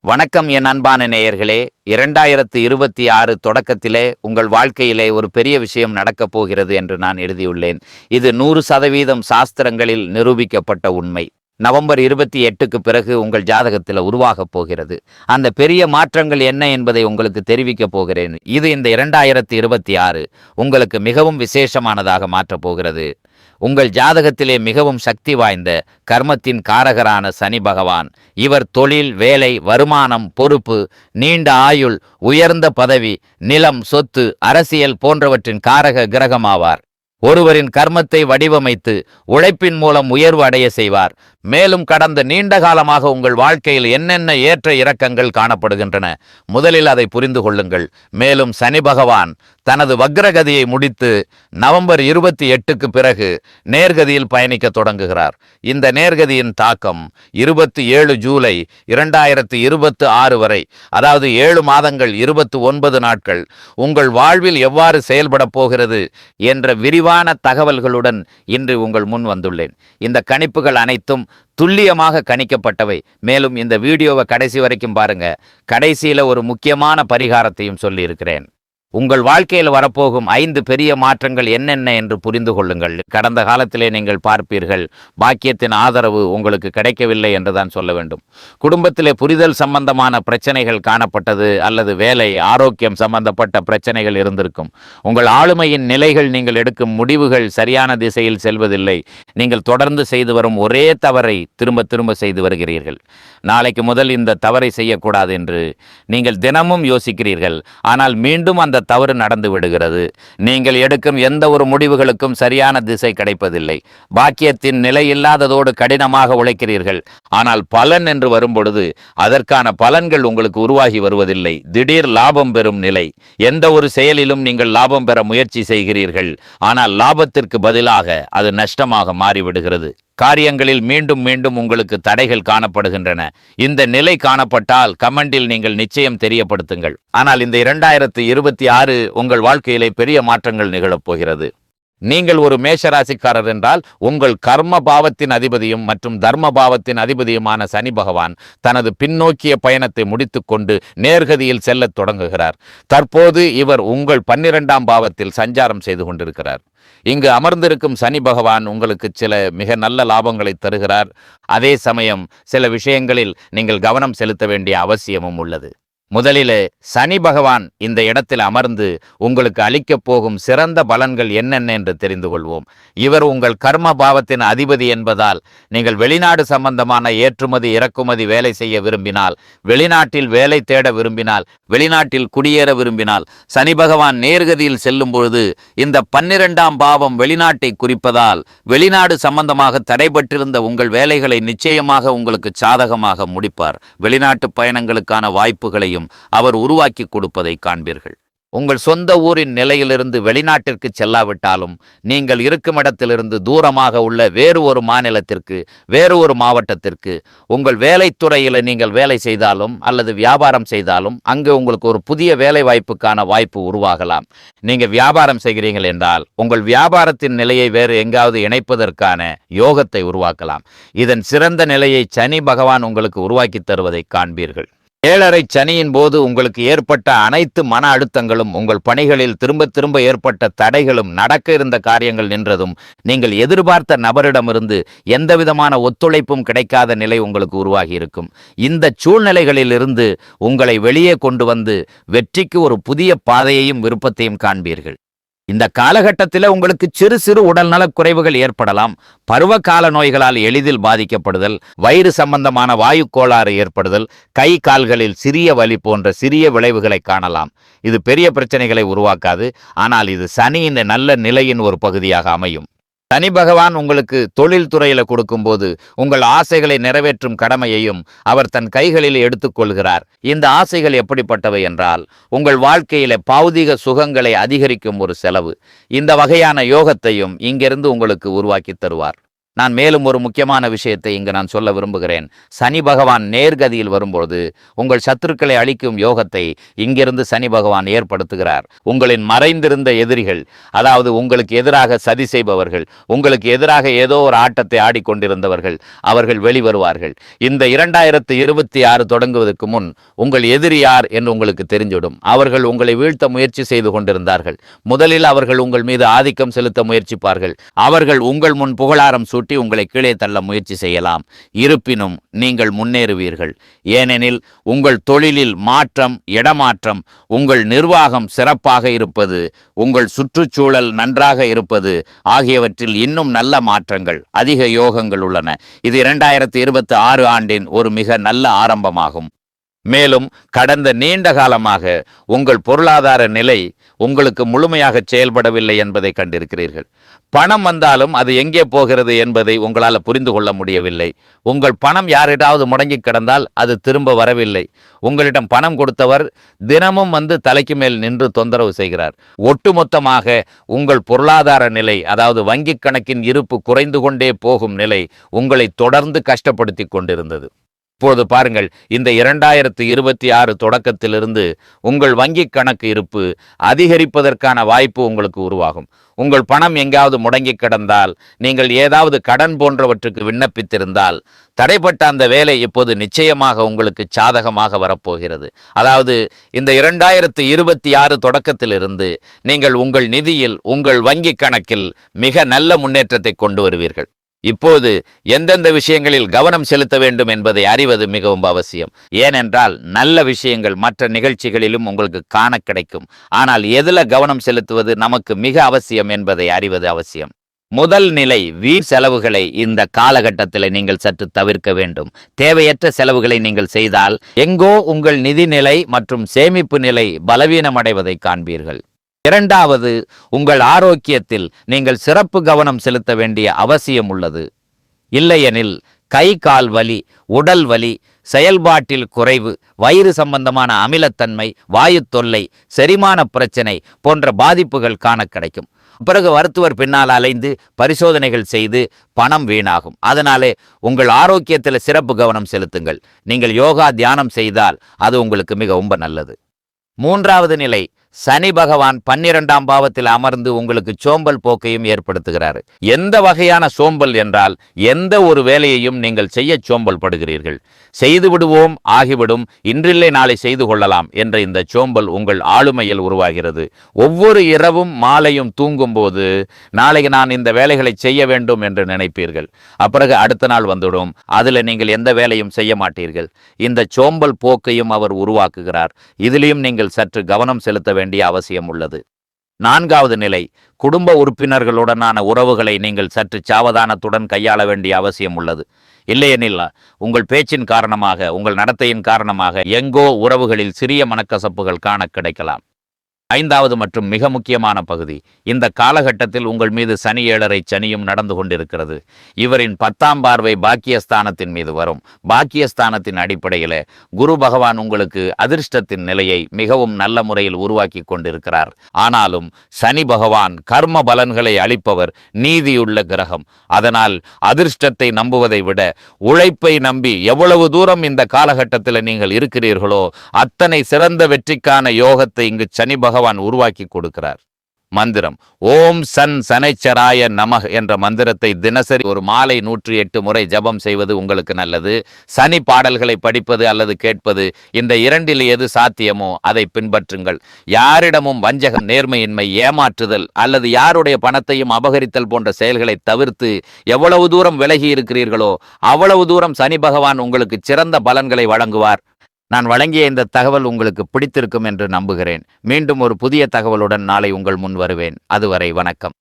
வணக்கம் என் அன்பான நேயர்களே. 2026 தொடக்கத்திலே உங்கள் வாழ்க்கையிலே ஒரு பெரிய விஷயம் நடக்கப் போகிறது என்று நான் எழுதியுள்ளேன். இது 100% சாஸ்திரங்களில் நிரூபிக்கப்பட்ட உண்மை. நவம்பர் 28க்கு பிறகு உங்கள் ஜாதகத்தில் உருவாகப் போகிறது. அந்த பெரிய மாற்றங்கள் என்ன என்பதை உங்களுக்கு தெரிவிக்கப் போகிறேன். இது இந்த 2026 உங்களுக்கு மிகவும் விசேஷமானதாக மாற்றப் போகிறது. உங்கள் ஜாதகத்திலே மிகவும் சக்தி வாய்ந்த கர்மத்தின் காரகரான சனி பகவான், இவர் தொழில், வேலை, வருமானம், பொறுப்பு, நீண்ட ஆயுள், உயர்ந்த பதவி, நிலம், சொத்து, அரசியல் போன்றவற்றின் காரக கிரகமாவார். ஒருவரின் கர்மத்தை வடிவமைத்து உழைப்பின் மூலம் உயர்வு அடைய செய்வார். மேலும் கடந்த நீண்ட காலமாக உங்கள் வாழ்க்கையில் என்னென்ன ஏற்ற இறக்கங்கள் காணப்படுகின்றன, முதலில் அதை புரிந்து கொள்ளுங்கள். மேலும் சனி பகவான் தனது வக்ரகதியை முடித்து நவம்பர் 28க்கு பிறகு நேர்கதியில் பயணிக்க தொடங்குகிறார். இந்த நேர்கதியின் தாக்கம் 27 ஜூலை 2026 வரை, அதாவது 7 மாதங்கள் 29 நாட்கள் உங்கள் வாழ்வில் எவ்வாறு செயல்பட போகிறது என்ற விரிவான தகவல்களுடன் இன்று உங்கள் முன் வந்துள்ளேன். இந்த கணிப்புகள் அனைத்தும் துல்லியமாக கணிக்கப்பட்டவை. மேலும் இந்த வீடியோவை கடைசி வரைக்கும் பாருங்க. கடைசியில ஒரு முக்கியமான பரிகாரத்தையும் சொல்லி இருக்கிறேன். உங்கள் வாழ்க்கையில் வரப்போகும் 5 பெரிய மாற்றங்கள் என்னென்ன என்று புரிந்து கொள்ளுங்கள். கடந்த காலத்திலே நீங்கள் பார்ப்பீர்கள், பாக்கியத்தின் ஆதரவு உங்களுக்கு கிடைக்கவில்லை என்றுதான் சொல்ல வேண்டும். குடும்பத்திலே புரிதல் சம்பந்தமான பிரச்சனைகள் காணப்பட்டது, அல்லது வேலை, ஆரோக்கியம் சம்பந்தப்பட்ட பிரச்சனைகள் இருந்திருக்கும். உங்கள் ஆளுமையின் நிலைகள், நீங்கள் எடுக்கும் முடிவுகள் சரியான திசையில் செல்வதில்லை. நீங்கள் தொடர்ந்து செய்து வரும் ஒரே தவறை திரும்ப திரும்ப செய்து வருகிறீர்கள். நாளைக்கு முதல் இந்த தவறை செய்யக்கூடாது என்று நீங்கள் தினமும் யோசிக்கிறீர்கள். ஆனால் மீண்டும் அந்த தவறு நடந்து விடுகிறது. நீங்கள் எடுக்கும் எந்த ஒரு முடிவுகளுக்கும் சரியான திசை கிடைப்பதில்லை. பாக்கியத்தின் நிலை இல்லாததோடு கடினமாக உழைக்கிறீர்கள். ஆனால் பலன் என்று வரும்பொழுது அதற்கான பலன்கள் உங்களுக்கு உருவாகி வருவதில்லை. திடீர் லாபம் பெறும் நிலை. எந்த ஒரு செயலிலும் நீங்கள் லாபம் பெற முயற்சி செய்கிறீர்கள். ஆனால் லாபத்திற்கு பதிலாக அது நஷ்டமாக மாறிவிடுகிறது. காரியங்களில் மீண்டும் மீண்டும் உங்களுக்கு தடைகள் காணப்படுகின்றன. இந்த நிலை காணப்பட்டால் கமெண்டில் நீங்கள் நிச்சயம் தெரியப்படுத்துங்கள். ஆனால் இந்த 2026 உங்கள் வாழ்க்கையிலே பெரிய மாற்றங்கள் நிகழப் போகிறது. நீங்கள் ஒரு மேஷராசிக்காரர் என்றால் உங்கள் கர்ம பாவத்தின் அதிபதியும் மற்றும் தர்ம பாவத்தின் அதிபதியுமான சனி பகவான் தனது பின்னோக்கிய பயணத்தை முடித்துக்கொண்டு நேர்கதியில் செல்லத் தொடங்குகிறார். தற்போது இவர் உங்கள் 12ஆம் பாவத்தில் சஞ்சாரம் செய்து கொண்டிருக்கிறார். இங்கு அமர்ந்திருக்கும் சனி பகவான் உங்களுக்கு சில மிக நல்ல லாபங்களை தருகிறார். அதே சமயம் சில விஷயங்களில் நீங்கள் கவனம் செலுத்த வேண்டிய அவசியமும் உள்ளது. முதலிலே சனி பகவான் இந்த இடத்தில் அமர்ந்து உங்களுக்கு அளிக்கப் போகும் சிறந்த பலன்கள் என்னென்ன என்று தெரிந்து கொள்வோம். இவர் உங்கள் கர்ம பாவத்தின் அதிபதி என்பதால் நீங்கள் வெளிநாடு சம்பந்தமான ஏற்றுமதி இறக்குமதி வேலை செய்ய விரும்பினால், வெளிநாட்டில் வேலை தேட விரும்பினால், வெளிநாட்டில் குடியேற விரும்பினால், சனி பகவான் நேர்கதியில் செல்லும் பொழுது இந்த 12ஆம் பாவம் வெளிநாட்டை குறிப்பதால் வெளிநாடு சம்பந்தமாக தடைபட்டிருந்த உங்கள் வேலைகளை நிச்சயமாக உங்களுக்கு சாதகமாக முடிப்பார். வெளிநாட்டு பயணங்களுக்கான வாய்ப்புகளையும் அவர் உருவாக்கி கொடுப்பதை காண்பீர்கள். உங்கள் சொந்த ஊரின் நிலையிலிருந்து வெளிநாட்டிற்கு செல்லாவிட்டாலும் நீங்கள் இருக்கும் இடத்திலிருந்து தூரமாக உள்ள வேறு ஒரு மாநிலத்திற்கு, வேறு ஒரு மாவட்டத்திற்கு உங்கள் வேலைத்துறையில் நீங்கள் வேலை செய்தாலும் அல்லது வியாபாரம் செய்தாலும் அங்கு உங்களுக்கு ஒரு புதிய வேலை வாய்ப்புக்கான வாய்ப்பு உருவாகலாம். நீங்கள் வியாபாரம் செய்கிறீர்கள் என்றால் உங்கள் வியாபாரத்தின் நிலையை வேறு எங்காவது இணைப்பதற்கான யோகத்தை உருவாக்கலாம். இதன் சிறந்த நிலையை சனி பகவான் உங்களுக்கு உருவாக்கி தருவதை காண்பீர்கள். 7.5 சனியின் போது உங்களுக்கு ஏற்பட்ட அனைத்து மன அழுத்தங்களும், உங்கள் பணிகளில் திரும்ப திரும்ப ஏற்பட்ட தடைகளும், நடக்க இருந்த காரியங்கள் நின்றதும், நீங்கள் எதிர்பார்த்த நபரிடமிருந்து எந்தவிதமான ஒத்துழைப்பும் கிடைக்காத நிலை உங்களுக்கு உருவாகி இருக்கும். இந்த சூழ்நிலைகளில் இருந்து உங்களை வெளியே கொண்டு வந்து வெற்றிக்கு ஒரு புதிய பாதையையும் விருப்பத்தையும் காண்பீர்கள். இந்த காலகட்டத்தில் உங்களுக்கு சிறு சிறு உடல்நலக் குறைவுகள் ஏற்படலாம். பருவகால நோய்களால் எளிதில் பாதிக்கப்படுதல், வயிறு சம்பந்தமான வாயு கோளாறு ஏற்படுதல், கை கால்களில் சிறிய வலி போன்ற சிறிய விளைவுகளை காணலாம். இது பெரிய பிரச்சனைகளை உருவாக்காது. ஆனால் இது சனியின் நல்ல நிலையின் ஒரு பகுதியாக அமையும். சனி பகவான் உங்களுக்கு தொழில் துறையில கொடுக்கும்போது உங்கள் ஆசைகளை நிறைவேற்றும் கடமையையும் அவர் தன் கைகளில் எடுத்துக்கொள்கிறார். இந்த ஆசைகள் எப்படிப்பட்டவை என்றால், உங்கள் வாழ்க்கையில பௌதிக சுகங்களை அதிகரிக்கும் ஒரு செலவு. இந்த வகையான யோகத்தையும் இங்கிருந்து உங்களுக்கு உருவாக்கி தருவார். நான் மேலும் ஒரு முக்கியமான விஷயத்தை இங்கு நான் சொல்ல விரும்புகிறேன். சனி பகவான் நேர்கதியில் வரும்போது உங்கள் சத்துருக்களை அழிக்கும் யோகத்தை இங்கிருந்து சனி பகவான் ஏற்படுத்துகிறார். உங்களின் மறைந்திருந்த எதிரிகள், அதாவது உங்களுக்கு எதிராக சதி செய்பவர்கள், உங்களுக்கு எதிராக ஏதோ ஒரு ஆட்டத்தை ஆடிக்கொண்டிருந்தவர்கள், அவர்கள் வெளிவருவார்கள். இந்த 2026 தொடங்குவதற்கு முன் உங்கள் எதிரி யார் என்று உங்களுக்கு தெரிஞ்சிடும். அவர்கள் உங்களை வீழ்த்த முயற்சி செய்து கொண்டிருந்தார்கள். முதலில் அவர்கள் உங்கள் மீது ஆதிக்கம் செலுத்த முயற்சிப்பார்கள். அவர்கள் உங்கள் முன் புகழாரம் சூட்டி உங்களை கீழே தள்ள முயற்சி செய்யலாம். இருப்பினும் நீங்கள் முன்னேறுவீர்கள். ஏனெனில் உங்கள் தொழிலில் மாற்றம், இடமாற்றம், உங்கள் நிர்வாகம் சிறப்பாக இருப்பது, உங்கள் சுற்றுச்சூழல் நன்றாக இருப்பது ஆகியவற்றில் இன்னும் நல்ல மாற்றங்கள், அதிக யோகங்கள் உள்ளன. இது 2026 ஆண்டின் ஒரு மிக நல்ல ஆரம்பமாகும். மேலும் கடந்த நீண்ட காலமாக உங்கள் பொருளாதார நிலை உங்களுக்கு முழுமையாக செயல்படவில்லை என்பதை கண்டிருக்கிறீர்கள். பணம் வந்தாலும் அது எங்கே போகிறது என்பதை உங்களால் புரிந்து கொள்ள முடியவில்லை. உங்கள் பணம் யாரிடாவது முடங்கி கிடந்தால் அது திரும்ப வரவில்லை. உங்களிடம் பணம் கொடுத்தவர் தினமும் வந்து தலைக்கு மேல் நின்று தொந்தரவு செய்கிறார். ஒட்டுமொத்தமாக உங்கள் பொருளாதார நிலை, அதாவது வங்கி கணக்கின் இருப்பு குறைந்து கொண்டே போகும் நிலை உங்களை தொடர்ந்து கஷ்டப்படுத்தி கொண்டிருந்தது. இப்போது பாருங்கள், இந்த 2026 தொடக்கத்திலிருந்து உங்கள் வங்கி கணக்கு இருப்பு அதிகரிப்பதற்கான வாய்ப்பு உங்களுக்கு உருவாகும். உங்கள் பணம் எங்காவது முடங்கி கிடந்தால், நீங்கள் ஏதாவது கடன் போன்றவற்றுக்கு விண்ணப்பித்திருந்தால், தடைப்பட்ட அந்த வேலை இப்போது நிச்சயமாக உங்களுக்கு சாதகமாக வரப்போகிறது. அதாவது இந்த 2026 தொடக்கத்திலிருந்து நீங்கள் உங்கள் நிதியில், உங்கள் வங்கி கணக்கில் மிக நல்ல முன்னேற்றத்தை கொண்டு வருவீர்கள். இப்போது எந்தெந்த விஷயங்களில் கவனம் செலுத்த வேண்டும் என்பதை அறிவது மிகவும் அவசியம். ஏனென்றால் நல்ல விஷயங்கள் மற்ற நிகழ்ச்சிகளிலும் உங்களுக்கு காண கிடைக்கும். ஆனால் எதில் கவனம் செலுத்துவது நமக்கு மிக அவசியம் என்பதை அறிவது அவசியம். முதல் நிலை, வீண் செலவுகளை இந்த காலகட்டத்தில் நீங்கள் சற்று தவிர்க்க வேண்டும். தேவையற்ற செலவுகளை நீங்கள் செய்தால் எங்கோ உங்கள் நிதி நிலை மற்றும் சேமிப்பு நிலை பலவீனமடைவதை காண்பீர்கள். இரண்டாவது, உங்கள் ஆரோக்கியத்தில் நீங்கள் சிறப்பு கவனம் செலுத்த வேண்டிய அவசியம் உள்ளது. இல்லையெனில் கை கால் வலி, உடல் வலி, செயல்பாட்டில் குறைவு, வயிறு சம்பந்தமான அமிலத்தன்மை, வாயு தொல்லை, செரிமான பிரச்சனை போன்ற பாதிப்புகள் காண கிடைக்கும். பிறகு மருத்துவர் பின்னால் அலைந்து பரிசோதனைகள் செய்து பணம் வீணாகும். அதனாலே உங்கள் ஆரோக்கியத்தில் சிறப்பு கவனம் செலுத்துங்கள். நீங்கள் யோகா, தியானம் செய்தால் அது உங்களுக்கு மிகவும் நல்லது. மூன்றாவது நிலை, சனி பகவான் 12ஆம் பாவத்தில் அமர்ந்து உங்களுக்கு சோம்பல் போக்கையும் ஏற்படுத்துகிறார். எந்த வகையான சோம்பல் என்றால், எந்த ஒரு வேலையையும் நீங்கள் செய்ய சோம்பல் படுகிறீர்கள். செய்து விடுவோம், ஆகிவிடும், இன்றில்லை நாளை செய்து கொள்ளலாம் என்ற இந்த சோம்பல் உங்கள் ஆளுமையில் உருவாகிறது. ஒவ்வொரு இரவும் மாலையும் தூங்கும் போது நாளைக்கு நான் இந்த வேலைகளை செய்ய வேண்டும் என்று நினைப்பீர்கள். அப்பிறகு அடுத்த நாள் வந்துடும், அதில் நீங்கள் எந்த வேலையும் செய்ய மாட்டீர்கள். இந்த சோம்பல் போக்கையும் அவர் உருவாக்குகிறார். இதிலையும் நீங்கள் சற்று கவனம் செலுத்த வேண்டிய அவசியம் உள்ளது. நான்காவது நிலை, குடும்ப உறுப்பினர்களுடனான உறவுகளை நீங்கள் சற்று சாவதானத்துடன் கையாள வேண்டிய அவசியம் உள்ளது. இல்லையெனில் உங்கள் பேச்சின் காரணமாக, உங்கள் நடத்தையின் காரணமாக எங்கோ உறவுகளில் சிறிய மனக்கசப்புகள் காண கிடைக்கலாம். ஐந்தாவது மற்றும் மிக முக்கியமான பகுதி, இந்த காலகட்டத்தில் உங்கள் மீது சனி 7.5 சனியும் நடந்து கொண்டிருக்கிறது. இவரின் 10ஆம் பார்வை பாக்கியஸ்தானத்தின் மீது வரும். பாக்கியஸ்தானத்தின் அடிப்படையில் குரு பகவான் உங்களுக்கு அதிர்ஷ்டத்தின் நிலையை மிகவும் நல்ல முறையில் உருவாக்கி கொண்டிருக்கிறார். ஆனாலும் சனி பகவான் கர்ம பலன்களை அளிப்பவர், நீதியுள்ள கிரகம். அதனால் அதிர்ஷ்டத்தை நம்புவதை விட உழைப்பை நம்பி எவ்வளவு தூரம் இந்த காலகட்டத்தில் நீங்கள் இருக்கிறீர்களோ அத்தனை சிறந்த வெற்றிக்கான யோகத்தை இங்கு சனி பகவான் உருவாக்கி கொடுக்கிறார். மந்திரம் ஓம் சன் சனைச்சராய நமக என்ற மந்திரத்தை தினசரி ஒரு மாலை 108 முறை ஜபம் செய்வது உங்களுக்கு நல்லது. சனி பாடல்களை படிப்பது அல்லது கேட்பது, இந்த இரண்டில் எது சாத்தியமோ அதை பின்பற்றுங்கள். யாரிடமும் வஞ்சகம், நேர்மையின்மை, ஏமாற்றுதல் அல்லது யாருடைய பணத்தையும் அபகரித்தல் போன்ற செயல்களை தவிர்த்து எவ்வளவு தூரம் விலகி இருக்கிறீர்களோ அவ்வளவு தூரம் சனி பகவான் உங்களுக்கு சிறந்த பலன்களை வழங்குவார். நான் வழங்கிய இந்த தகவல் உங்களுக்கு பிடித்திருக்கும் என்று நம்புகிறேன். மீண்டும் ஒரு புதிய தகவலுடன் நாளை உங்கள் முன் வருவேன். அதுவரை வணக்கம்.